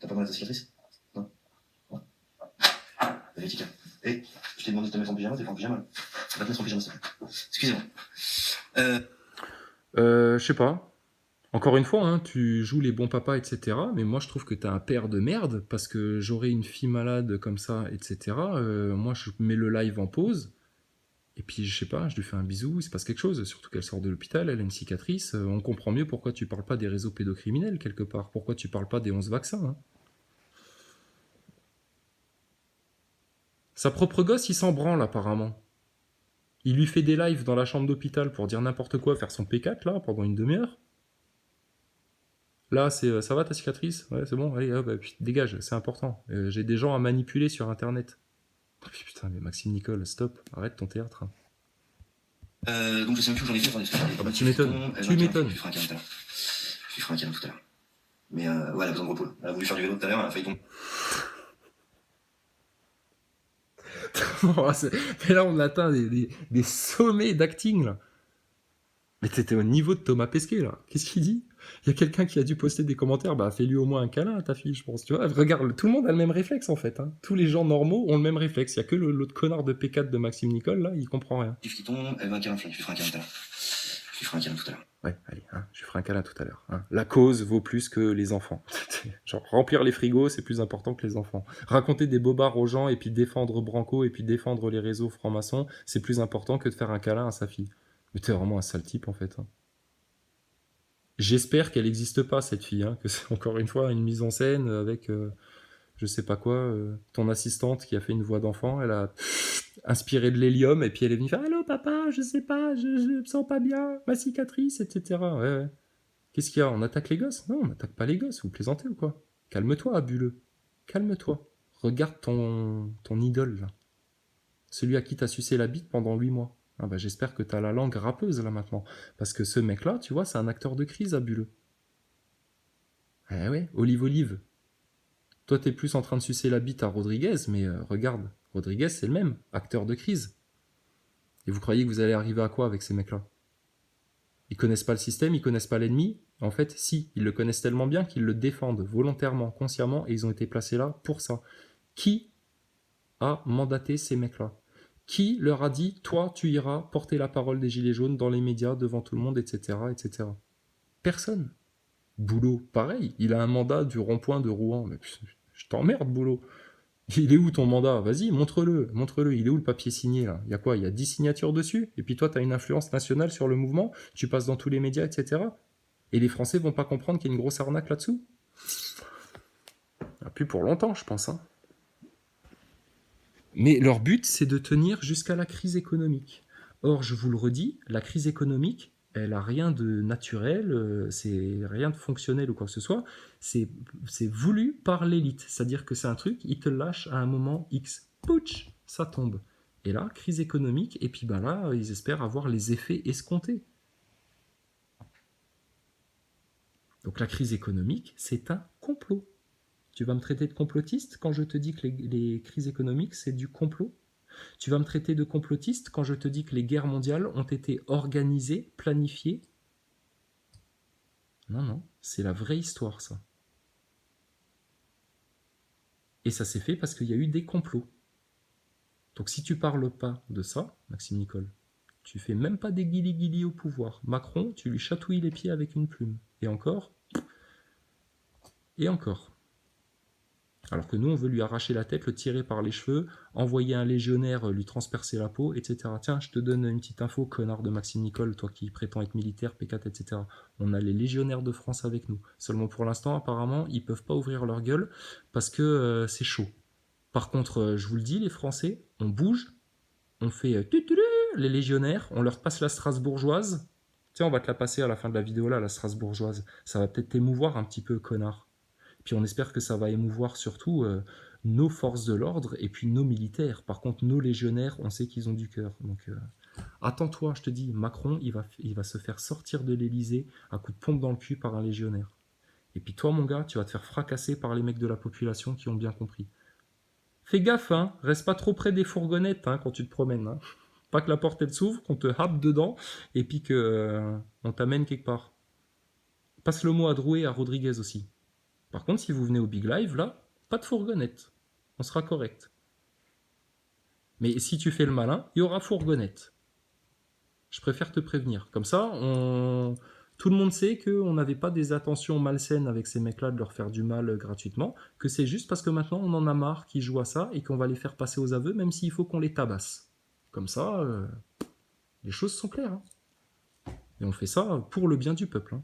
T'as pas mal à ta cicatrice? Non? Ouais. Vérifique. Et je t'ai demandé de te mettre en pyjama, t'es pas en pyjama là. Tu vas te mettre en pyjama, s'il te plaît. Excusez-moi. Je sais pas. Encore une fois, hein, tu joues les bons papas, etc. Mais moi, je trouve que t'es un père de merde parce que j'aurais une fille malade comme ça, etc. Moi, je mets le live en pause. Et puis, je sais pas, je lui fais un bisou, il se passe quelque chose. Surtout qu'elle sort de l'hôpital, elle a une cicatrice. On comprend mieux pourquoi tu parles pas des réseaux pédocriminels quelque part. Pourquoi tu parles pas des 11 vaccins. Hein. Sa propre gosse, il s'en branle apparemment. Il lui fait des lives dans la chambre d'hôpital pour dire n'importe quoi, faire son P4 là, pendant une demi-heure. Là, c'est ça va ta cicatrice? Ouais, c'est bon, allez, hop, dégage, c'est important. J'ai des gens à manipuler sur internet. Oh, putain, mais Maxime Nicole, stop, arrête ton théâtre. Hein. Donc je sais même plus où j'en ai fait, Bah, tu m'étonnes, tu m'étonnes. Je lui ferai un câlin tout à l'heure. Je lui ferai un câlin tout à l'heure. Mais ouais, elle a besoin de repos. Elle a voulu faire du vélo tout à l'heure, elle a failli tomber. Mais là, on atteint des sommets d'acting, là. Mais t'étais au niveau de Thomas Pesquet, là. Qu'est-ce qu'il dit? Il y a quelqu'un qui a dû poster des commentaires, bah fais-lui au moins un câlin à ta fille, je pense. Tu vois, regarde, tout le monde a le même réflexe, en fait. Hein. Tous les gens normaux ont le même réflexe. Il y a que l'autre connard de P4 de Maxime Nicole, là, il comprend rien. Qui tombe, elle veut un câlin, je lui ferai un câlin tout à l'heure. Je lui ferai un câlin tout à l'heure. Ouais, allez, hein, je ferai un câlin tout à l'heure. Hein. La cause vaut plus que les enfants. Genre, remplir les frigos, c'est plus important que les enfants. Raconter des bobards aux gens et puis défendre Branco et puis défendre les réseaux francs-maçons, c'est plus important que de faire un câlin à sa fille. Mais t'es vraiment un sale type, en fait. Hein. J'espère qu'elle n'existe pas, cette fille. Hein, que c'est encore une fois une mise en scène avec, je sais pas quoi, ton assistante qui a fait une voix d'enfant, elle a inspiré de l'hélium et puis elle est venue faire allô papa, je sais pas, je me sens pas bien, ma cicatrice, etc. Ouais, ouais. Qu'est-ce qu'il y a? On attaque les gosses? Non, on n'attaque pas les gosses, vous plaisantez ou quoi? Calme-toi, abuleux. Calme-toi. Regarde ton idole, là. Celui à qui t'as sucé la bite pendant 8 mois. Ah bah, j'espère que t'as la langue râpeuse, là, maintenant. Parce que ce mec-là, tu vois, c'est un acteur de crise, abuleux. Eh ouais, Olive. Toi, t'es plus en train de sucer la bite à Rodriguez, mais regarde, Rodriguez, c'est le même, acteur de crise. Et vous croyez que vous allez arriver à quoi avec ces mecs-là? Ils connaissent pas le système, ils connaissent pas l'ennemi. En fait, si, ils le connaissent tellement bien qu'ils le défendent volontairement, consciemment, et ils ont été placés là pour ça. Qui a mandaté ces mecs-là? Qui leur a dit, toi, tu iras porter la parole des Gilets jaunes dans les médias, devant tout le monde, etc., etc. Personne. Boulot, pareil, il a un mandat du rond-point de Rouen. Mais je t'emmerde, Boulot. Il est où ton mandat? Vas-y, montre-le. Il est où le papier signé, là? Il y a quoi? Il y a 10 signatures dessus? Et puis toi, tu as une influence nationale sur le mouvement, tu passes dans tous les médias, etc. Et les Français vont pas comprendre qu'il y a une grosse arnaque là-dessous? Plus pour longtemps, je pense. Hein. Mais leur but, c'est de tenir jusqu'à la crise économique. Or, je vous le redis, la crise économique, elle a rien de naturel, c'est rien de fonctionnel ou quoi que ce soit. C'est voulu par l'élite. C'est-à-dire que c'est un truc, ils te lâchent à un moment X. Pouch, ça tombe. Et là, crise économique, et puis ben là, ils espèrent avoir les effets escomptés. Donc la crise économique, c'est un complot. Tu vas me traiter de complotiste quand je te dis que les crises économiques, c'est du complot? Tu vas me traiter de complotiste quand je te dis que les guerres mondiales ont été organisées, planifiées? Non, non, c'est la vraie histoire, ça. Et ça s'est fait parce qu'il y a eu des complots. Donc si tu parles pas de ça, Maxime Nicole, tu fais même pas des guili-guili au pouvoir. Macron, tu lui chatouilles les pieds avec une plume. Et encore. Et encore. Alors que nous, on veut lui arracher la tête, le tirer par les cheveux, envoyer un légionnaire lui transpercer la peau, etc. Tiens, je te donne une petite info, connard de Maxime Nicole, toi qui prétends être militaire, P4, etc. On a les légionnaires de France avec nous. Seulement pour l'instant, apparemment, ils peuvent pas ouvrir leur gueule parce que c'est chaud. Par contre, je vous le dis, les Français, on bouge, on fait les légionnaires, on leur passe la strasbourgeoise. Tiens, on va te la passer à la fin de la vidéo là, la strasbourgeoise. Ça va peut-être t'émouvoir un petit peu, connard. Puis on espère que ça va émouvoir surtout nos forces de l'ordre et puis nos militaires. Par contre, nos légionnaires, on sait qu'ils ont du cœur. Donc attends-toi, je te dis, Macron, il va se faire sortir de l'Elysée à coup de pompe dans le cul par un légionnaire. Et puis toi, mon gars, tu vas te faire fracasser par les mecs de la population qui ont bien compris. Fais gaffe, hein, reste pas trop près des fourgonnettes hein, quand tu te promènes. Hein. Pas que la porte elle s'ouvre, qu'on te happe dedans et puis que on t'amène quelque part. Passe le mot à Drouet et à Rodriguez aussi. Par contre, si vous venez au Big Live, là, pas de fourgonnette. On sera correct. Mais si tu fais le malin, il y aura fourgonnette. Je préfère te prévenir. Comme ça, tout le monde sait qu'on n'avait pas des attentions malsaines avec ces mecs-là de leur faire du mal gratuitement, que c'est juste parce que maintenant on en a marre qu'ils jouent à ça et qu'on va les faire passer aux aveux, même s'il faut qu'on les tabasse. Comme ça, les choses sont claires. Hein. Et on fait ça pour le bien du peuple. Hein.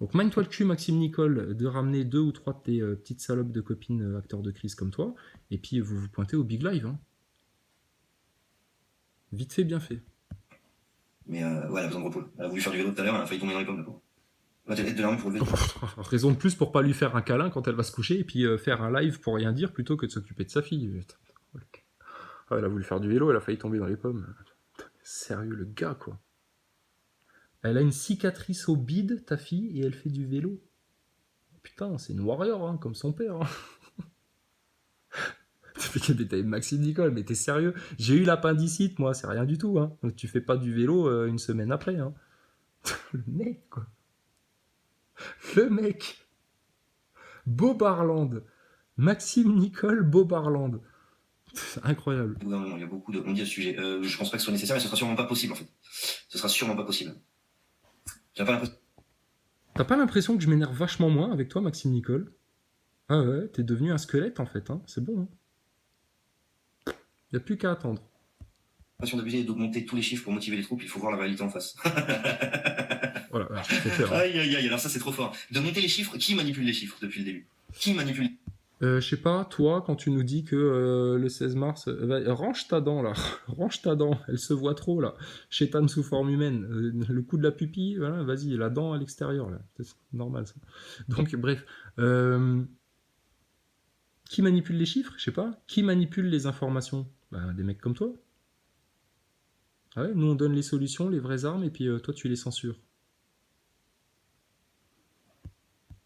Donc mine-toi le cul, Maxime Nicole, de ramener 2 ou 3 de tes petites salopes de copines acteurs de crise comme toi, et puis vous vous pointez au Big Live. Hein. Vite fait, bien fait. Mais ouais, elle a besoin de repos. Elle a voulu faire du vélo tout à l'heure, elle a failli tomber dans les pommes, la pauvre. Ouais, t'as de l'arme pour le vélo. Raison de plus pour pas lui faire un câlin quand elle va se coucher et puis faire un live pour rien dire plutôt que de s'occuper de sa fille. Ah, elle a voulu faire du vélo, elle a failli tomber dans les pommes. Sérieux, le gars, quoi. Elle a une cicatrice au bide, ta fille, et elle fait du vélo. Putain, c'est une warrior, hein, comme son père. Hein. T'es Maxime Nicole, mais t'es sérieux? J'ai eu l'appendicite, moi, c'est rien du tout. Hein. Donc tu fais pas du vélo une semaine après. Hein. Le mec, quoi. Le mec. Bobarland. Maxime Nicole Bobarland. C'est incroyable. Au bout d'un moment, il y a beaucoup de. On dit à ce sujet. Je pense pas que ce soit nécessaire, mais ce sera sûrement pas possible en fait. Ce sera sûrement pas possible. J'ai pas l'impression. T'as pas l'impression que je m'énerve vachement moins avec toi, Maxime Nicole? Ah ouais, t'es devenu un squelette en fait, hein. C'est bon. Hein. Y a plus qu'à attendre. D'abuser et d'augmenter tous les chiffres pour motiver les troupes, il faut voir la réalité en face. Voilà, ouais, ça fait peur. Hein. Aïe aïe aïe, alors ça c'est trop fort. De monter les chiffres, qui manipule les chiffres depuis le début? Qui manipule? Je sais pas, toi, quand tu nous dis que le 16 mars... range ta dent, là. Range ta dent, elle se voit trop, là. Chétane sous forme humaine. Le coup de la pupille, voilà, vas-y, la dent à l'extérieur, là. C'est normal, ça. Donc, bref. Qui manipule les chiffres? Je sais pas. Qui manipule les informations? Bah, des mecs comme toi. Ah ouais, nous, on donne les solutions, les vraies armes, et puis toi, tu les censures.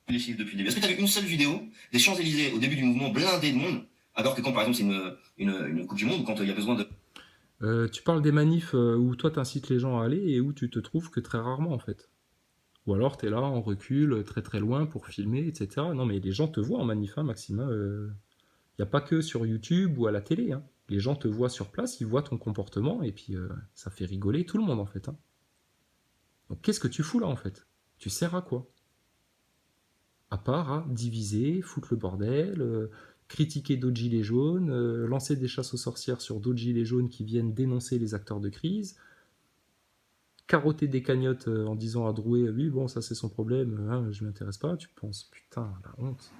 Les chiffres depuis le début. Est-ce que tu as vu une seule vidéo des Champs-Élysées au début du mouvement blindé de monde, alors que quand par exemple c'est une Coupe du Monde, quand il y a besoin de... Tu parles des manifs où toi t'incites les gens à aller et où tu te trouves que très rarement en fait. Ou alors t'es là en recul, très très loin pour filmer, etc. Non mais les gens te voient en manif, hein, Maxime. Y a pas que sur YouTube ou à la télé. Hein. Les gens te voient sur place, ils voient ton comportement et puis ça fait rigoler tout le monde en fait. Hein. Donc qu'est-ce que tu fous là en fait? Tu sers à quoi? À part à diviser, foutre le bordel, critiquer d'autres gilets jaunes, lancer des chasses aux sorcières sur d'autres gilets jaunes qui viennent dénoncer les acteurs de crise, carotter des cagnottes en disant à Drouet, oui, bon, ça c'est son problème, hein, je m'intéresse pas, tu penses, putain, la honte.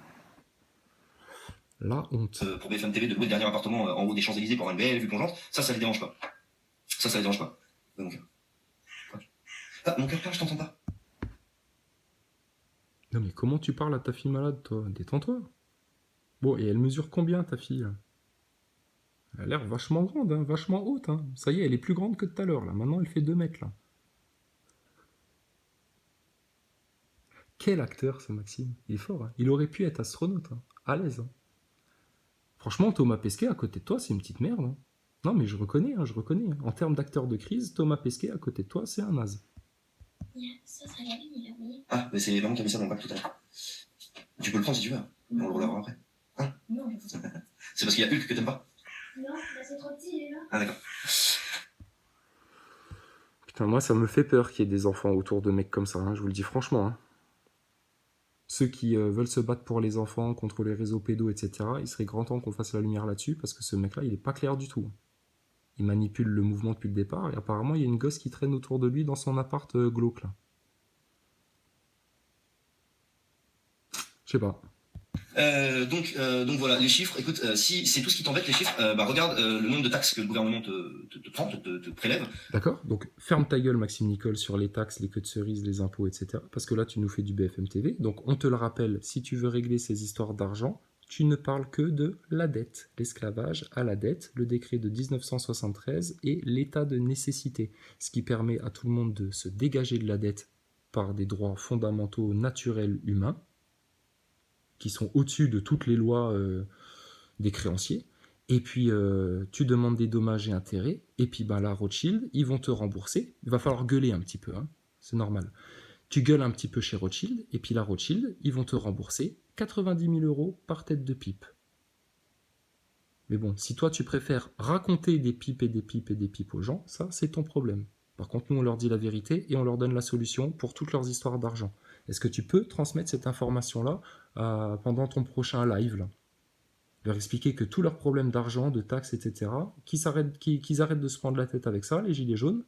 La honte. Pour BFM TV de louer le dernier appartement en haut des Champs-Élysées pour avoir une belle vue plongeante, ça les dérange pas. Ça les dérange pas. Donc... Ah, mon cœur, je t'entends pas. Non mais comment tu parles à ta fille malade, toi? Détends-toi. Bon, et elle mesure combien, ta fille là? Elle a l'air vachement grande, hein, vachement haute. Hein. Ça y est, elle est plus grande que tout à l'heure. Là. Maintenant, elle fait 2 mètres. Là. Quel acteur, ce Maxime. Il est fort. Hein. Il aurait pu être astronaute. Hein. À l'aise. Hein. Franchement, Thomas Pesquet, à côté de toi, c'est une petite merde. Hein. Non, mais je reconnais. Hein, je reconnais. Hein. En termes d'acteur de crise, Thomas Pesquet, à côté de toi, c'est un naze. Ça l'a mis, il a oublié. Ah, mais c'est maman qui a mis ça dans le pack tout à l'heure. Tu peux le prendre si tu veux. Hein. On le relavera après. Hein? Non, je sais pas. C'est parce qu'il y a Hulk que t'aimes pas? Non, bah c'est trop petit, il est là. Ah, d'accord. Putain, moi, ça me fait peur qu'il y ait des enfants autour de mecs comme ça. Hein, je vous le dis franchement. Hein. Ceux qui veulent se battre pour les enfants, contre les réseaux pédos, etc., il serait grand temps qu'on fasse la lumière là-dessus, parce que ce mec-là, il est pas clair du tout. Il manipule le mouvement depuis le départ, et apparemment, il y a une gosse qui traîne autour de lui dans son appart glauque, là. Je sais pas. Donc voilà, les chiffres, écoute, si c'est tout ce qui t'embête, les chiffres, regarde le nombre de taxes que le gouvernement te prend, te prélève. D'accord. Donc, ferme ta gueule, Maxime Nicole, sur les taxes, les queues de cerises, les impôts, etc. Parce que là, tu nous fais du BFM TV. Donc, on te le rappelle, si tu veux régler ces histoires d'argent, tu ne parles que de la dette, l'esclavage à la dette, le décret de 1973 et l'état de nécessité, ce qui permet à tout le monde de se dégager de la dette par des droits fondamentaux naturels humains, qui sont au-dessus de toutes les lois des créanciers. Et puis, tu demandes des dommages et intérêts. Et puis, là, Rothschild, ils vont te rembourser. Il va falloir gueuler un petit peu. Hein, c'est normal. Tu gueules un petit peu chez Rothschild, et puis la Rothschild, ils vont te rembourser 90 000 € par tête de pipe. Mais bon, si toi tu préfères raconter des pipes et des pipes et des pipes aux gens, ça c'est ton problème. Par contre, nous on leur dit la vérité et on leur donne la solution pour toutes leurs histoires d'argent. Est-ce que tu peux transmettre cette information-là pendant ton prochain live là? Leur expliquer que tous leurs problèmes d'argent, de taxes, etc., qu'ils arrêtent de se prendre la tête avec ça, les gilets jaunes,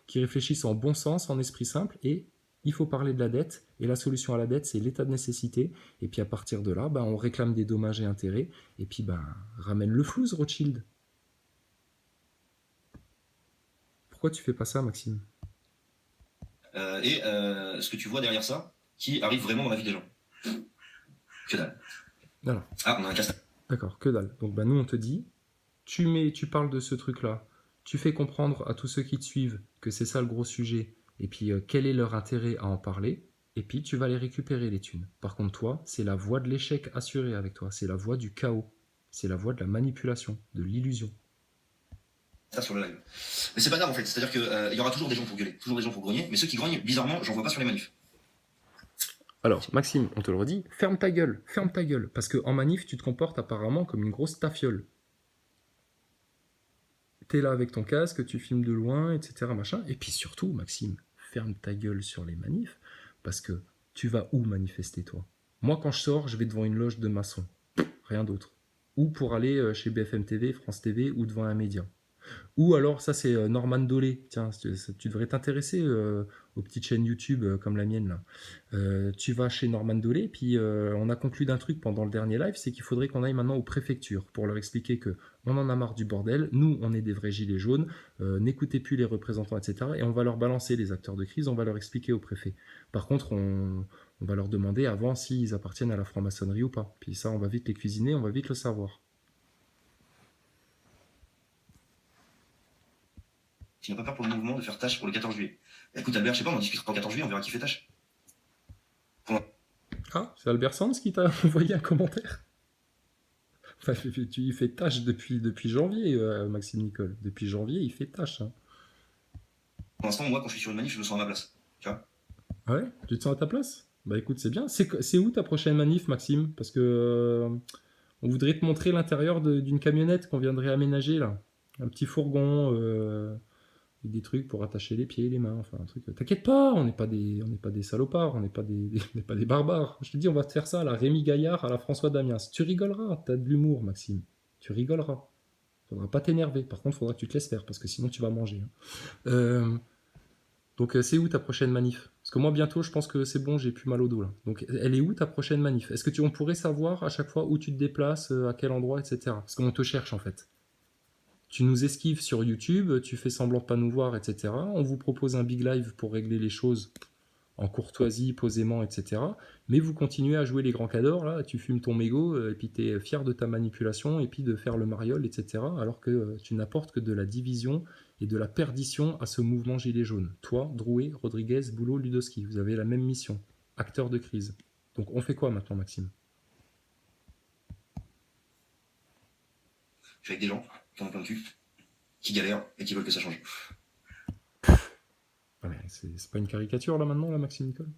qu'ils réfléchissent en bon sens, en esprit simple, et il faut parler de la dette, et la solution à la dette, c'est l'état de nécessité, et puis à partir de là, on réclame des dommages et intérêts, et puis ramène le flouze, Rothschild. Pourquoi tu fais pas ça, Maxime? Ce que tu vois derrière ça, qui arrive vraiment dans la vie des gens. Que dalle. Alors. Ah, on a un casse. D'accord, que dalle. Donc nous on te dit, tu parles de ce truc-là, tu fais comprendre à tous ceux qui te suivent que c'est ça le gros sujet, et puis quel est leur intérêt à en parler, et puis tu vas les récupérer les thunes. Par contre toi, c'est la voie de l'échec assurée avec toi, c'est la voie du chaos, c'est la voie de la manipulation, de l'illusion. Ça sur le live. Mais c'est pas grave en fait, c'est-à-dire que y aura toujours des gens pour gueuler, toujours des gens pour grogner, mais ceux qui grognent, bizarrement, j'en vois pas sur les manifs. Alors, Maxime, on te le redit, ferme ta gueule, parce qu'en manif, tu te comportes apparemment comme une grosse tafiole. T'es là avec ton casque, tu filmes de loin, etc., machin, et puis surtout, Maxime, ferme ta gueule sur les manifs, parce que tu vas où manifester, toi? Moi, quand je sors, je vais devant une loge de maçons, rien d'autre. Ou pour aller chez BFM TV, France TV, ou devant un média. Ou alors, ça c'est Norman Dolé, tiens, tu devrais t'intéresser aux petites chaînes YouTube comme la mienne là. Tu vas chez Norman Dolé, puis on a conclu d'un truc pendant le dernier live, c'est qu'il faudrait qu'on aille maintenant aux préfectures pour leur expliquer que on en a marre du bordel, nous on est des vrais gilets jaunes, n'écoutez plus les représentants, etc. Et on va leur balancer les acteurs de crise, on va leur expliquer au préfet. Par contre, on va leur demander avant s'ils appartiennent à la franc-maçonnerie ou pas. Puis ça, on va vite les cuisiner, on va vite le savoir. Tu n'as pas peur pour le mouvement de faire tâche pour le 14 juillet. Écoute Albert, je sais pas, on discutera le 14 juillet, on verra qui fait tâche. Ah, c'est Albert Sands qui t'a envoyé un commentaire. Enfin, il fait tâche depuis janvier, Maxime Nicole. Depuis janvier, il fait tâche. Hein. Pour l'instant, moi, quand je suis sur une manif, je me sens à ma place. Tu vois? Ouais, tu te sens à ta place? Bah écoute, c'est bien. C'est où ta prochaine manif, Maxime? Parce que on voudrait te montrer l'intérieur d'une camionnette qu'on viendrait aménager là. Un petit fourgon avec des trucs pour attacher les pieds, les mains, enfin un truc. T'inquiète pas, on n'est pas des salopards, on n'est pas des barbares. Je te dis, on va te faire ça à la Rémi Gaillard, à la François Damiens. Tu rigoleras, t'as de l'humour, Maxime. Tu rigoleras. Faudra pas t'énerver. Par contre, faudra que tu te laisses faire parce que sinon tu vas manger. Hein. Donc c'est où ta prochaine manif? Parce que moi bientôt je pense que c'est bon, j'ai plus mal au dos là. Donc elle est où ta prochaine manif? Est-ce que on pourrait savoir à chaque fois où tu te déplaces, à quel endroit, etc. Parce qu'on te cherche en fait. Tu nous esquives sur YouTube, tu fais semblant de pas nous voir, etc. On vous propose un big live pour régler les choses en courtoisie, posément, etc. Mais vous continuez à jouer les grands cadors, là, tu fumes ton mégot, et puis tu es fier de ta manipulation, et puis de faire le mariole, etc. Alors que tu n'apportes que de la division et de la perdition à ce mouvement gilet jaune. Toi, Drouet, Rodriguez, Boulot, Ludowski, vous avez la même mission, acteur de crise. Donc on fait quoi maintenant, Maxime? Je suis avec des gens qui ont plein de cul, qui galèrent et qui veulent que ça change. Ah mais c'est pas une caricature là maintenant, là, Maxime Nicole?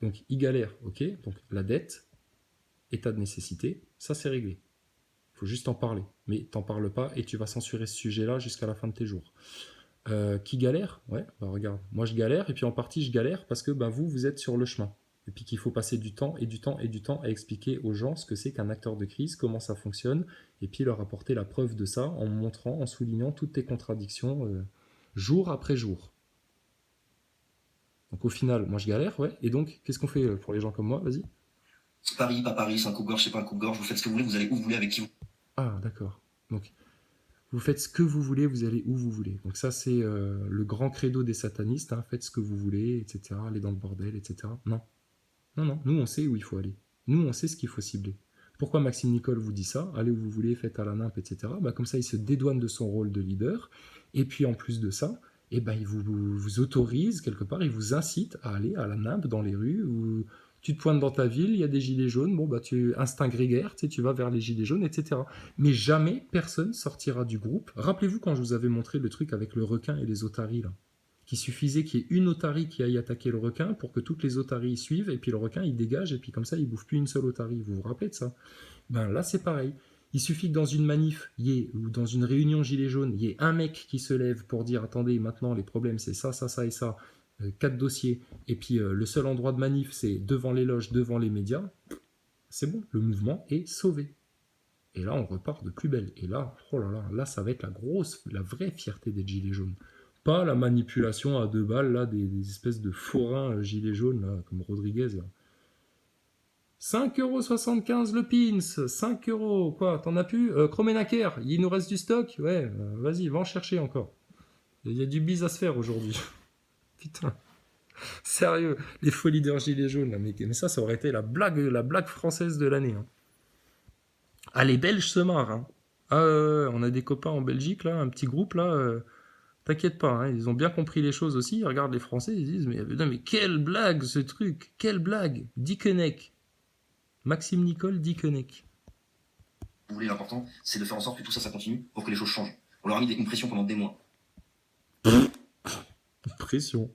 Donc il galère, ok, donc la dette, état de nécessité, ça c'est réglé. Il faut juste en parler, mais t'en parles pas et tu vas censurer ce sujet-là jusqu'à la fin de tes jours. Qui galère? Ouais, bah regarde, moi je galère, et puis en partie je galère parce que vous êtes sur le chemin. Et puis qu'il faut passer du temps et du temps et du temps à expliquer aux gens ce que c'est qu'un acteur de crise, comment ça fonctionne, et puis leur apporter la preuve de ça en montrant, en soulignant toutes tes contradictions jour après jour. Donc au final, moi je galère, ouais, et donc qu'est-ce qu'on fait pour les gens comme moi? Vas-y. Paris, pas Paris, c'est un coupe-gorge, c'est pas un coupe-gorge, vous faites ce que vous voulez, vous allez où vous voulez, avec qui vous... Ah, d'accord. Donc, vous faites ce que vous voulez, vous allez où vous voulez. Donc ça, c'est le grand credo des satanistes, hein, faites ce que vous voulez, etc., allez dans le bordel, etc. Non. Non, nous, on sait où il faut aller. Nous, on sait ce qu'il faut cibler. Pourquoi Maxime Nicole vous dit ça? Allez où vous voulez, faites à la nimpe, etc. Comme ça, il se dédouane de son rôle de leader. Et puis, en plus de ça, il vous autorise, quelque part, il vous incite à aller à la nimpe dans les rues, où tu te pointes dans ta ville, il y a des gilets jaunes, instinct grégaire, tu vas vers les gilets jaunes, etc. Mais jamais personne sortira du groupe. Rappelez-vous quand je vous avais montré le truc avec le requin et les otaries, là. qu'il suffisait qu'il y ait une otarie qui aille attaquer le requin pour que toutes les otaries y suivent, et puis le requin il dégage, et puis comme ça il bouffe plus une seule otarie. Vous vous rappelez de ça? Ben là c'est pareil. Il suffit que dans une manif, ou dans une réunion gilet jaune, il y ait un mec qui se lève pour dire attendez, maintenant les problèmes c'est ça, ça, ça et ça, 4 dossiers, et puis le seul endroit de manif c'est devant les loges, devant les médias, c'est bon, le mouvement est sauvé. Et là on repart de plus belle. Et là, oh là là, là ça va être la vraie fierté des gilets jaunes. Pas la manipulation à 2 balles là, des espèces de forains gilets jaunes là, comme Rodriguez là. 5,75€ le pins, 5 euros, quoi, t'en as plus Kromenaker, il nous reste du stock? Ouais, vas-y, va en chercher encore. Il y a du bise à se faire aujourd'hui. Putain, sérieux, les folies de gilets jaunes, là, mais ça aurait été la blague française de l'année. Hein. Ah, les Belges se marrent. Hein. On a des copains en Belgique, là, un petit groupe, là, t'inquiète pas, hein, ils ont bien compris les choses aussi, ils regardent les Français, ils disent, mais quelle blague ce truc, quelle blague, Dickeneck. Maxime Nicole Dickeneck. Vous voulez, l'important, c'est de faire en sorte que tout ça, ça continue pour que les choses changent. On leur a mis une pression pendant des mois. Pression.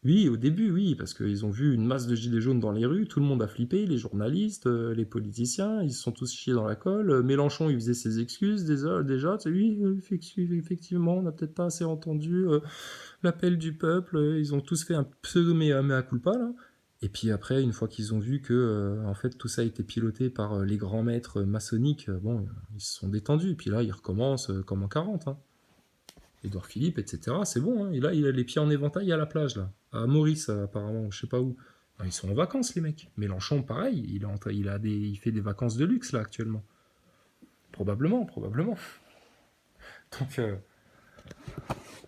Oui, au début, oui, parce qu'ils ont vu une masse de gilets jaunes dans les rues, tout le monde a flippé, les journalistes, les politiciens, ils se sont tous chiés dans la colle. Mélenchon, il faisait ses excuses déjà, oui, effectivement, on n'a peut-être pas assez entendu l'appel du peuple, ils ont tous fait un pseudo mea culpa, là. Et puis après, une fois qu'ils ont vu que en fait tout ça a été piloté par les grands maîtres maçonniques, bon, ils se sont détendus. Et puis là, ils recommencent comme en 40. Hein. Édouard Philippe, etc. C'est bon. Hein. Et là, il a les pieds en éventail à la plage, là. À Maurice, apparemment, je sais pas où. Ils sont en vacances, les mecs. Mélenchon, pareil, il fait des vacances de luxe, là, actuellement. Probablement. Donc,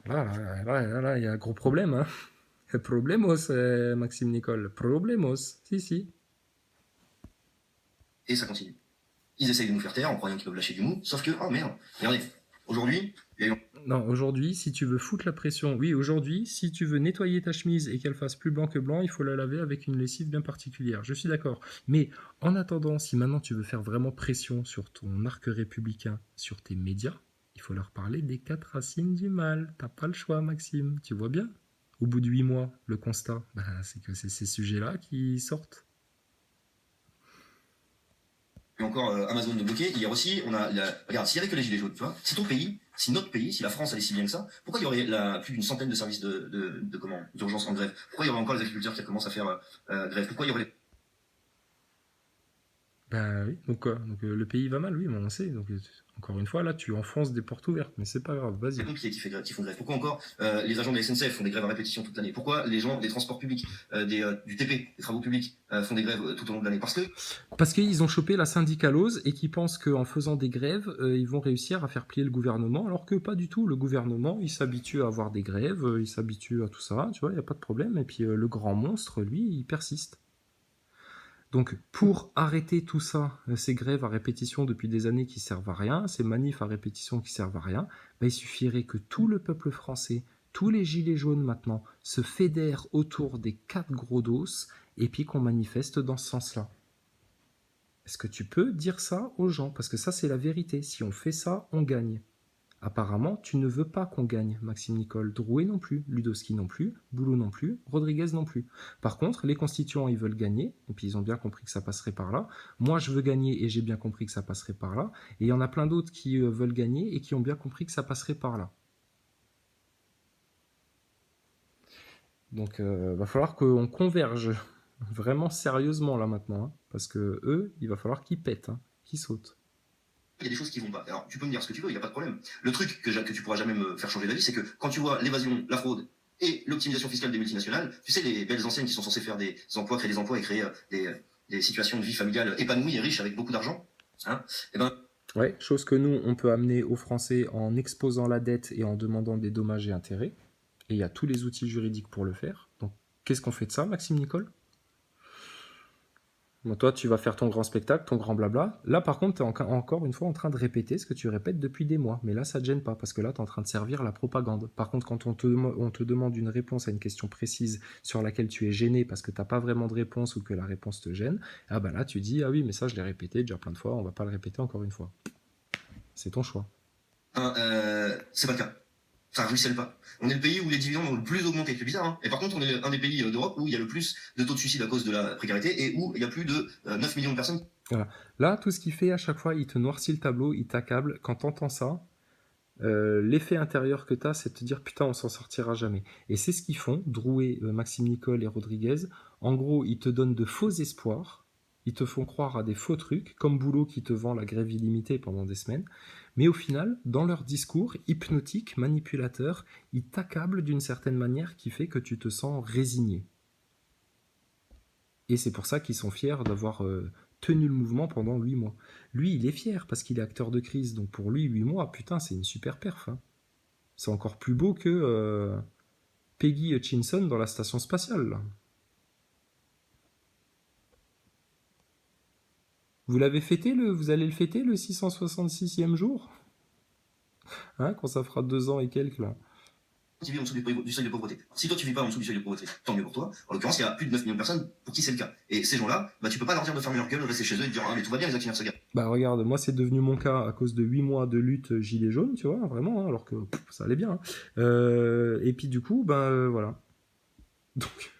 là, il y a un gros problème, hein. Problemos, Maxime Nicole. Problemos. Si. Et ça continue. Ils essayent de nous faire taire en croyant qu'ils peuvent lâcher du mou, sauf que, oh merde, regardez, aujourd'hui, il y a eu... Non, aujourd'hui, si tu veux foutre la pression, oui, aujourd'hui, si tu veux nettoyer ta chemise et qu'elle fasse plus blanc que blanc, il faut la laver avec une lessive bien particulière. Je suis d'accord. Mais en attendant, si maintenant tu veux faire vraiment pression sur ton arc républicain, sur tes médias, il faut leur parler des 4 racines du mal. T'as pas le choix, Maxime. Tu vois bien? Au bout de 8 mois, le constat, c'est que c'est ces sujets-là qui sortent. Et encore Amazon de bloqué. Hier aussi, regarde, s'il y avait que les gilets jaunes, tu vois, si ton pays, si notre pays, si la France allait si bien que ça, pourquoi il y aurait plus d'une centaine de services d'urgence en grève? Pourquoi il y aurait encore les agriculteurs qui commencent à faire grève? Pourquoi il y aurait Oui, donc quoi? Donc le pays va mal, oui, mais on sait. Donc encore une fois, là, tu enfonces des portes ouvertes, mais c'est pas grave, vas-y. les pompiers qui font grève? Pourquoi encore les agents de la SNCF font des grèves à répétition toute l'année? Pourquoi les gens des transports publics, du TP, des travaux publics, font des grèves tout au long de l'année? Parce qu'ils ont chopé la syndicalose et qu'ils pensent qu'en faisant des grèves, ils vont réussir à faire plier le gouvernement, alors que pas du tout. Le gouvernement, il s'habitue à avoir des grèves, il s'habitue à tout ça, tu vois, il n'y a pas de problème. Et puis le grand monstre, lui, il persiste. Donc, pour arrêter tout ça, ces grèves à répétition depuis des années qui servent à rien, ces manifs à répétition qui servent à rien, il suffirait que tout le peuple français, tous les gilets jaunes maintenant, se fédèrent autour des 4 gros dos et puis qu'on manifeste dans ce sens-là. Est-ce que tu peux dire ça aux gens? Parce que ça, c'est la vérité. Si on fait ça, on gagne. Apparemment, tu ne veux pas qu'on gagne, Maxime Nicole. Drouet non plus, Ludowski non plus, Boulot non plus, Rodriguez non plus. Par contre, les constituants, ils veulent gagner, et puis ils ont bien compris que ça passerait par là. Moi, je veux gagner, et j'ai bien compris que ça passerait par là. Et il y en a plein d'autres qui veulent gagner, et qui ont bien compris que ça passerait par là. Donc, va falloir qu'on converge vraiment sérieusement là maintenant, hein, parce que eux, il va falloir qu'ils pètent, hein, qu'ils sautent. Il y a des choses qui vont pas. Alors, tu peux me dire ce que tu veux, il n'y a pas de problème. Le truc que tu pourras jamais me faire changer d'avis, c'est que quand tu vois l'évasion, la fraude et l'optimisation fiscale des multinationales, tu sais, les belles anciennes qui sont censées faire des emplois, créer des emplois et créer des situations de vie familiale épanouies et riches avec beaucoup d'argent, hein, Ouais, chose que nous, on peut amener aux Français en exposant la dette et en demandant des dommages et intérêts. Et il y a tous les outils juridiques pour le faire. Donc, qu'est-ce qu'on fait de ça, Maxime Nicole? Bon, toi, tu vas faire ton grand spectacle, ton grand blabla. Là, par contre, tu es encore une fois en train de répéter ce que tu répètes depuis des mois. Mais là, ça ne te gêne pas, parce que là, tu es en train de servir la propagande. Par contre, quand on te demande une réponse à une question précise sur laquelle tu es gêné parce que tu n'as pas vraiment de réponse ou que la réponse te gêne, là, tu dis, ah oui, mais ça, je l'ai répété déjà plein de fois, on va pas le répéter encore une fois. C'est ton choix. C'est pas le cas. ça ruisselle pas. On est le pays où les dividendes ont le plus augmenté, c'est bizarre, hein. Et par contre, on est un des pays d'Europe où il y a le plus de taux de suicide à cause de la précarité et où il y a plus de 9 millions de personnes. Voilà. Là, tout ce qu'il fait à chaque fois, il te noircit le tableau, il t'accable. Quand t'entends ça, l'effet intérieur que t'as, c'est de te dire putain, on s'en sortira jamais. Et c'est ce qu'ils font, Drouet, Maxime Nicole et Rodriguez. En gros, ils te donnent de faux espoirs, ils te font croire à des faux trucs, comme Boulot qui te vend la grève illimitée pendant des semaines. Mais au final, dans leur discours hypnotique, manipulateur, ils t'accablent d'une certaine manière qui fait que tu te sens résigné. Et c'est pour ça qu'ils sont fiers d'avoir tenu le mouvement pendant 8 mois. Lui, il est fier parce qu'il est acteur de crise. Donc pour lui, 8 mois, putain, c'est une super perf. Hein. C'est encore plus beau que Peggy Hutchinson dans la station spatiale. Là. Vous l'avez fêté, vous allez le fêter, le 666e jour, hein, quand ça fera 2 ans et quelques, là. Qui vivent en dessous du seuil de pauvreté. Si toi tu vis pas en dessous du seuil de pauvreté, tant mieux pour toi. En l'occurrence, il y a plus de 9 millions de personnes pour qui c'est le cas. Et ces gens-là, bah, tu peux pas leur dire de fermer leur gueule, de rester chez eux et de dire ah mais tout va bien les actionnaires se gardent. Bah regarde, moi c'est devenu mon cas à cause de 8 mois de lutte gilet jaune, tu vois, vraiment, hein, alors que ça allait bien. Hein. Et puis du coup, voilà. Donc,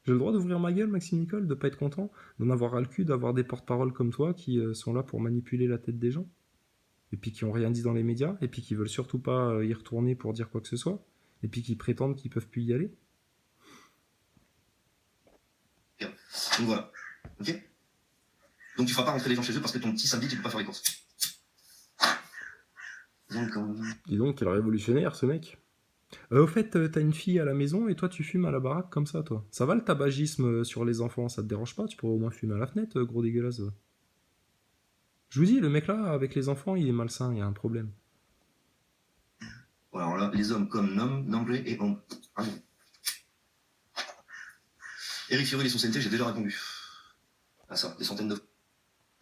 j'ai le droit d'ouvrir ma gueule, Maxime Nicole, de pas être content, d'en avoir ras le cul, d'avoir des porte-paroles comme toi qui sont là pour manipuler la tête des gens, et puis qui ont rien dit dans les médias, et puis qui veulent surtout pas y retourner pour dire quoi que ce soit, et puis qui prétendent qu'ils peuvent plus y aller. Donc voilà, ok. Donc tu feras pas rentrer les gens chez eux parce que ton petit samedi tu peux pas faire les courses. Dis donc, quel révolutionnaire ce mec. Au fait, t'as une fille à la maison et toi tu fumes à la baraque comme ça, toi. Ça va le tabagisme sur les enfants, ça te dérange pas? Tu pourrais au moins fumer à la fenêtre, gros dégueulasse. Je vous dis, le mec là, avec les enfants, il est malsain, il y a un problème. Voilà, alors là, les hommes comme Nom, Namblé et Homme. Ah, Éric Fiorilli et son CNT, j'ai déjà répondu à ça, des centaines de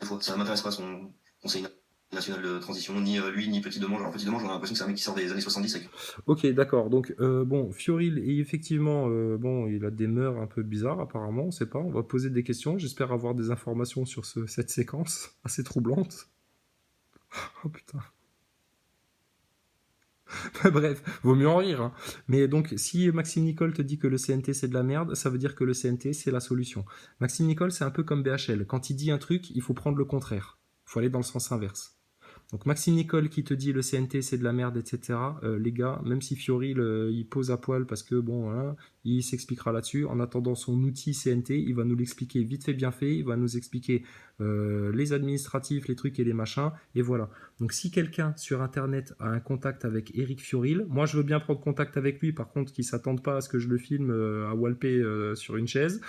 fois. Ça m'intéresse pas son conseil national de transition, ni lui, ni Petit Demange. Alors Petit Demange, on a l'impression que c'est un mec qui sort des années 70. Avec... Ok, d'accord. Donc, bon, Fioril, et effectivement, bon, il a des mœurs un peu bizarres, apparemment, on sait pas. On va poser des questions. J'espère avoir des informations sur cette séquence assez troublante. Oh putain. Bref, vaut mieux en rire. Hein. Mais donc, si Maxime Nicole te dit que le CNT c'est de la merde, ça veut dire que le CNT c'est la solution. Maxime Nicole, c'est un peu comme BHL. Quand il dit un truc, il faut prendre le contraire. Il faut aller dans le sens inverse. Donc Maxime Nicole qui te dit le CNT c'est de la merde, etc. Les gars, même si Fioril il pose à poil parce que bon, hein, il s'expliquera là-dessus. En attendant son outil CNT, il va nous l'expliquer vite fait, bien fait. Il va nous expliquer les administratifs, les trucs et les machins. Et voilà. Donc si quelqu'un sur Internet a un contact avec Éric Fioril, moi je veux bien prendre contact avec lui. Par contre, qu'il ne s'attende pas à ce que je le filme à walper sur une chaise.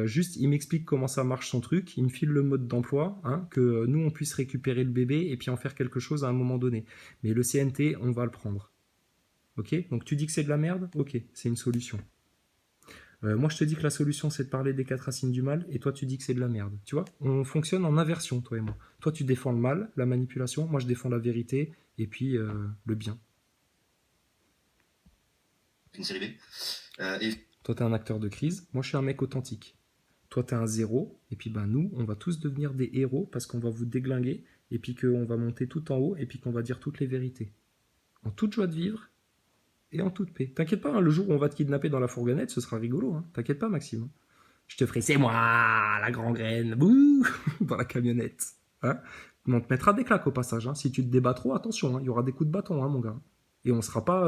Juste, il m'explique comment ça marche son truc, il me file le mode d'emploi, hein, que nous on puisse récupérer le bébé et puis en faire quelque chose à un moment donné. Mais le CNT, on va le prendre. Ok? Donc tu dis que c'est de la merde? Ok, c'est une solution. Moi je te dis que la solution c'est de parler des 4 racines du mal et toi tu dis que c'est de la merde. Tu vois? On fonctionne en inversion, toi et moi. Toi tu défends le mal, la manipulation, moi je défends la vérité et puis le bien. Une série B. Et... Toi, t'es un acteur de crise. Moi, je suis un mec authentique. Toi, t'es un zéro. Et puis, nous, on va tous devenir des héros parce qu'on va vous déglinguer. Et puis qu'on va monter tout en haut. Et puis qu'on va dire toutes les vérités. En toute joie de vivre et en toute paix. T'inquiète pas, hein, le jour où on va te kidnapper dans la fourgonnette, ce sera rigolo. Hein. T'inquiète pas, Maxime. Je te ferai, c'est moi, la grande graine. Bouh dans la camionnette. Hein. On te mettra des claques au passage. Hein. Si tu te débats trop, attention. Il y aura des coups de bâton, hein, mon gars. Et on ne sera pas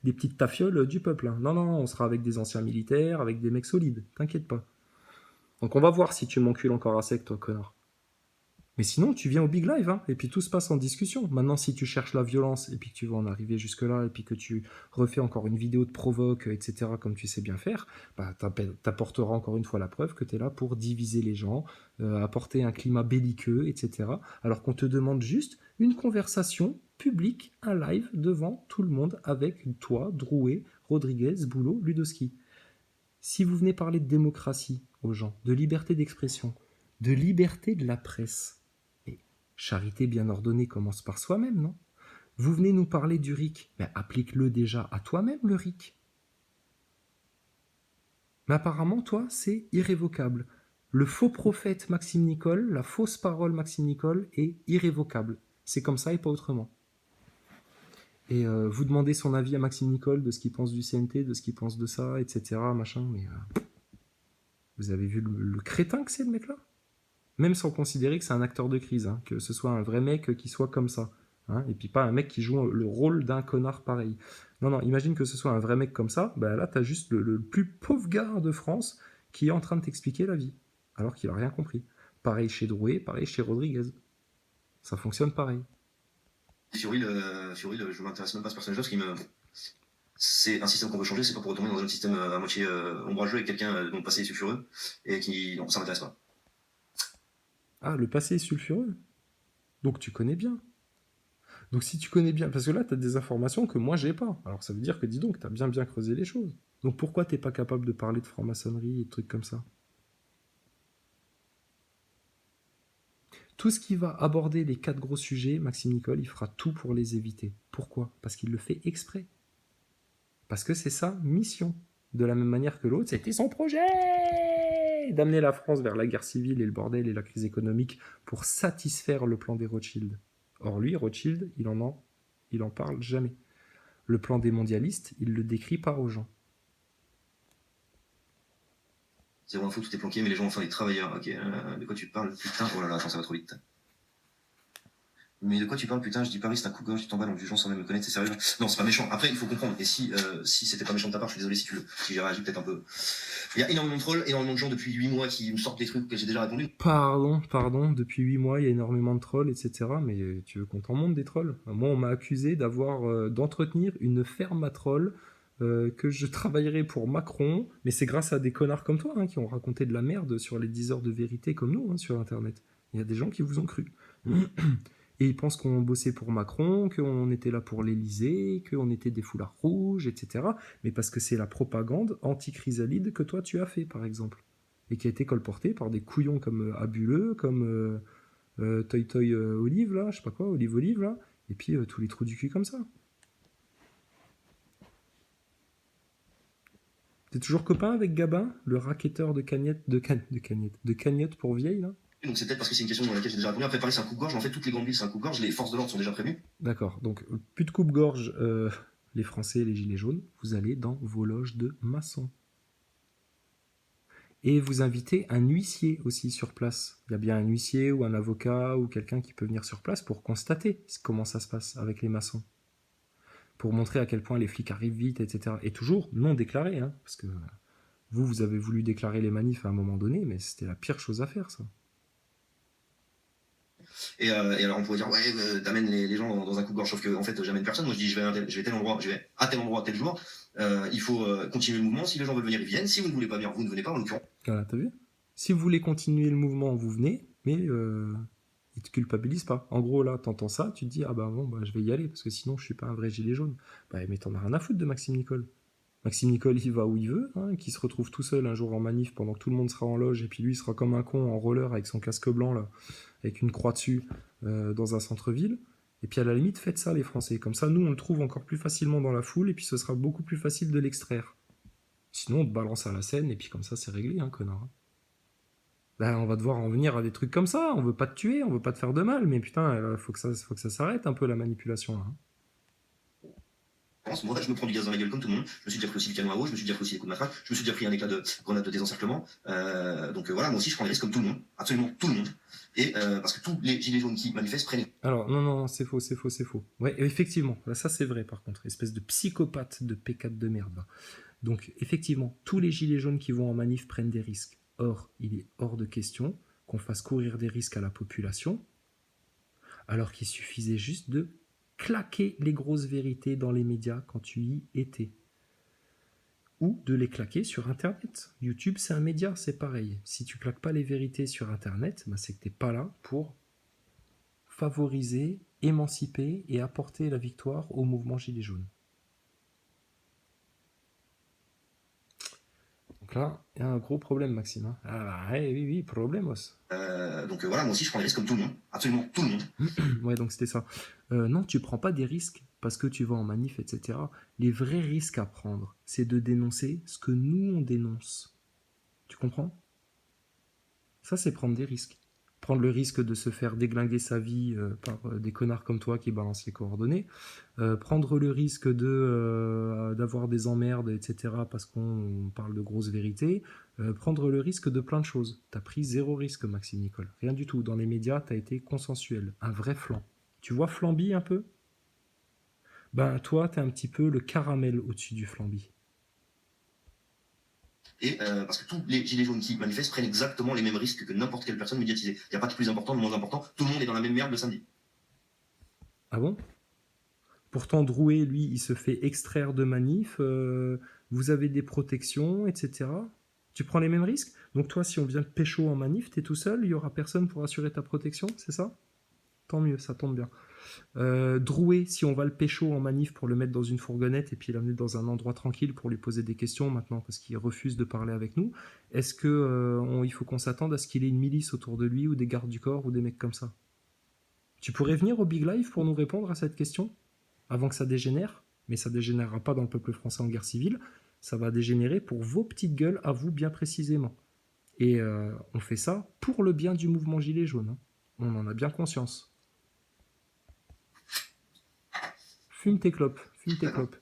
des petites tafioles du peuple. Hein. Non, on sera avec des anciens militaires, avec des mecs solides. T'inquiète pas. Donc on va voir si tu m'encules encore à sec, toi, connard. Mais sinon, tu viens au Big Live, hein, et puis tout se passe en discussion. Maintenant, si tu cherches la violence, et puis que tu vas en arriver jusque-là, et puis que tu refais encore une vidéo de provoque, etc., comme tu sais bien faire, t'apporteras encore une fois la preuve que tu es là pour diviser les gens, apporter un climat belliqueux, etc., alors qu'on te demande juste une conversation publique, un live, devant tout le monde, avec toi, Drouet, Rodriguez, Boulot, Ludowski. Si vous venez parler de démocratie aux gens, de liberté d'expression, de liberté de la presse, charité bien ordonnée commence par soi-même, non? Vous venez nous parler du RIC, mais applique-le déjà à toi-même, le RIC. Mais apparemment, toi, c'est irrévocable. Le faux prophète Maxime Nicole, la fausse parole Maxime Nicole est irrévocable. C'est comme ça et pas autrement. Et vous demandez son avis à Maxime Nicole de ce qu'il pense du CNT, de ce qu'il pense de ça, etc. Machin, mais vous avez vu le crétin que c'est, le mec-là? Même sans considérer que c'est un acteur de crise, hein, que ce soit un vrai mec qui soit comme ça. Hein, et puis pas un mec qui joue le rôle d'un connard pareil. Non, non, imagine que ce soit un vrai mec comme ça, bah là, t'as juste le plus pauvre gars de France qui est en train de t'expliquer la vie, alors qu'il a rien compris. Pareil chez Drouet, pareil chez Rodriguez. Ça fonctionne pareil. Furil, je m'intéresse même pas à ce personnage-là parce qu'il me. C'est un système qu'on veut changer, c'est pas pour retomber dans un système à moitié ombrageux avec quelqu'un dont le passé est sulfureux et qui. Non, ça m'intéresse pas. Ah, le passé est sulfureux. Donc tu connais bien. Donc si tu connais bien, parce que là, tu as des informations que moi, j'ai pas. Alors ça veut dire que, dis donc, tu as bien creusé les choses. Donc pourquoi t'es pas capable de parler de franc-maçonnerie et de trucs comme ça? Tout ce qui va aborder les 4 gros sujets, Maxime Nicole, il fera tout pour les éviter. Pourquoi? Parce qu'il le fait exprès. Parce que c'est sa mission. De la même manière que l'autre, c'était son projet d'amener la France vers la guerre civile et le bordel et la crise économique pour satisfaire le plan des Rothschild. Or lui, Rothschild, il en parle jamais. Le plan des mondialistes, il le décrit pas aux gens. Zéro info, tout est planqué, mais les gens ont faim, les travailleurs. Ok, de quoi tu parles, putain? Oh là là, attends, ça va trop vite. Mais de quoi tu parles, putain? Je dis Paris, c'est un coup de gorge, tu t'emballes en jugeant sans même me connaître, c'est sérieux? Non, c'est pas méchant. Après, il faut comprendre. Et si c'était pas méchant de ta part, je suis désolé si j'ai réagi peut-être un peu. Il y a énormément de trolls, énormément de gens depuis 8 mois qui me sortent des trucs que j'ai déjà répondu. Pardon, depuis 8 mois, il y a énormément de trolls, etc. Mais tu veux qu'on t'en montre des trolls? Moi, on m'a accusé d'entretenir une ferme à trolls, que je travaillerais pour Macron, mais c'est grâce à des connards comme toi, hein, qui ont raconté de la merde sur les 10 heures de vérité comme nous, hein, sur Internet. Il y a des gens qui vous ont cru. Et ils pensent qu'on bossait pour Macron, qu'on était là pour l'Élysée, qu'on était des foulards rouges, etc. Mais parce que c'est la propagande anti-chrysalide que toi tu as fait, par exemple. Et qui a été colportée par des couillons comme Abuleux, comme Toy Toy Olive, là, je sais pas quoi, Olive, là. Et puis tous les trous du cul comme ça. T'es toujours copain avec Gabin, le racketteur de cagnotte pour vieilles, là? Donc c'est peut-être parce que c'est une question dans laquelle j'ai déjà répondu. Après, Paris, c'est un coup de gorge. En fait, toutes les grandes villes, c'est un coup de gorge. Les forces de l'ordre sont déjà prévenues. D'accord, donc plus de coupe-gorge, les Français et les Gilets jaunes, vous allez dans vos loges de maçons. Et vous invitez un huissier aussi sur place. Il y a bien un huissier ou un avocat ou quelqu'un qui peut venir sur place pour constater comment ça se passe avec les maçons. Pour montrer à quel point les flics arrivent vite, etc. Et toujours non déclaré, hein, parce que vous avez voulu déclarer les manifs à un moment donné, mais c'était la pire chose à faire, ça. Et alors, on pourrait dire, ouais, t'amènes les gens dans un coup de gorge. Sauf que, en fait, j'amène personne. Moi, je dis, je vais à tel endroit, tel jour. Il faut continuer le mouvement. Si les gens veulent venir, ils viennent. Si vous ne voulez pas venir, vous ne venez pas, en l'occurrence. Voilà, t'as vu? Si vous voulez continuer le mouvement, vous venez, mais ils te culpabilisent pas. En gros, là, t'entends ça, tu te dis, ah bah bon, bah, je vais y aller, parce que sinon, je suis pas un vrai gilet jaune. Bah, mais t'en as rien à foutre de Maxime Nicole. Maxime Nicole, il va où il veut, hein, qui se retrouve tout seul un jour en manif pendant que tout le monde sera en loge, et puis lui, il sera comme un con en roller avec son casque blanc, là, avec une croix dessus, dans un centre-ville. Et puis à la limite, faites ça, les Français. Comme ça, nous, on le trouve encore plus facilement dans la foule, et puis ce sera beaucoup plus facile de l'extraire. Sinon, on te balance à la scène, et puis comme ça, c'est réglé, hein, connard. Ben, on va devoir en venir à des trucs comme ça. On veut pas te tuer, on veut pas te faire de mal, mais putain, faut que ça s'arrête un peu, la manipulation, là. Moi, je me prends du gaz dans la gueule comme tout le monde. Je me suis déjà pris aussi du canon à eau, je me suis déjà pris aussi des coups de matraque, je me suis déjà pris un éclat de grenade de désencerclement. Donc voilà, moi aussi, je prends des risques comme tout le monde, absolument tout le monde. Et parce que tous les gilets jaunes qui manifestent prennent. Alors, non, c'est faux. Ouais, effectivement, là, ça c'est vrai par contre, espèce de psychopathe de P4 de merde, là. Donc, effectivement, tous les gilets jaunes qui vont en manif prennent des risques. Or, il est hors de question qu'on fasse courir des risques à la population, alors qu'il suffisait juste de claquer les grosses vérités dans les médias quand tu y étais. Ou de les claquer sur Internet. YouTube, c'est un média, c'est pareil. Si tu claques pas les vérités sur Internet, bah, c'est que t'es pas là pour favoriser, émanciper et apporter la victoire au mouvement Gilets jaunes. Donc là, il y a un gros problème, Maxime. Hein. Ah oui, problemos. Donc voilà, moi aussi, je prends des risques comme tout le monde, absolument tout le monde. Ouais, donc c'était ça. Non, tu prends pas des risques parce que tu vas en manif, etc. Les vrais risques à prendre, c'est de dénoncer ce que nous, on dénonce. Tu comprends? Ça, c'est prendre des risques. prendre le risque de se faire déglinguer sa vie par des connards comme toi qui balancent les coordonnées, prendre le risque d'avoir des emmerdes, etc., parce qu'on parle de grosses vérités, prendre le risque de plein de choses. Tu as pris zéro risque, Maxime Nicole. Rien du tout. Dans les médias, tu as été consensuel. Un vrai flanc. Tu vois Flamby un peu? Ben, toi, tu es un petit peu le caramel au-dessus du Flamby. Et parce que tous les gilets jaunes qui manifestent prennent exactement les mêmes risques que n'importe quelle personne médiatisée. Il n'y a pas de plus important, de moins important. Tout le monde est dans la même merde le samedi. Ah bon? Pourtant, Drouet, lui, il se fait extraire de manif. Vous avez des protections, etc. Tu prends les mêmes risques? Donc toi, si on vient de pécho en manif, t'es tout seul, il y aura personne pour assurer ta protection, c'est ça? Tant mieux, ça tombe bien. Drouet, si on va le pécho en manif pour le mettre dans une fourgonnette et puis l'amener dans un endroit tranquille pour lui poser des questions maintenant parce qu'il refuse de parler avec nous, est-ce que il faut qu'on s'attende à ce qu'il ait une milice autour de lui ou des gardes du corps ou des mecs comme ça? Tu pourrais venir au Big Live pour nous répondre à cette question avant que ça dégénère? Mais ça dégénérera pas dans le peuple français en guerre civile, ça va dégénérer pour vos petites gueules à vous bien précisément. Et on fait ça pour le bien du mouvement Gilet jaune, hein. On en a bien conscience. Fume tes clopes, fume tes clopes.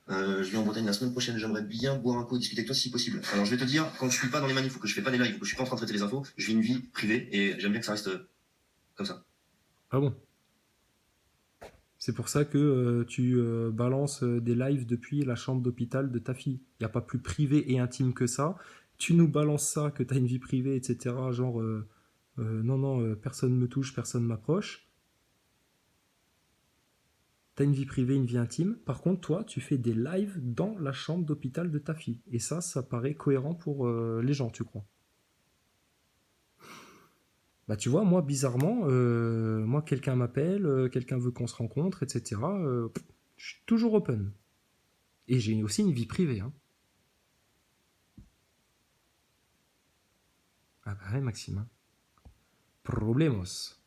Je vais en Bretagne la semaine prochaine, j'aimerais bien boire un coup, discuter avec toi si possible. Alors je vais te dire, quand je suis pas dans les manifs ou que je fais pas des lives ou que je suis pas en train de traiter les infos, je vis une vie privée et j'aime bien que ça reste comme ça. Ah bon? C'est pour ça que tu balances des lives depuis la chambre d'hôpital de ta fille. Il n'y a pas plus privé et intime que ça. Tu nous balances ça, que tu as une vie privée, etc. Genre, non, personne me touche, personne m'approche. Tu as une vie privée, une vie intime. Par contre, toi, tu fais des lives dans la chambre d'hôpital de ta fille. Et ça paraît cohérent pour les gens, tu crois? Bah tu vois, moi, bizarrement, moi, quelqu'un m'appelle, quelqu'un veut qu'on se rencontre, etc. Je suis toujours open. Et j'ai aussi une vie privée, hein. Ah bah ouais, Maxime. Problemos.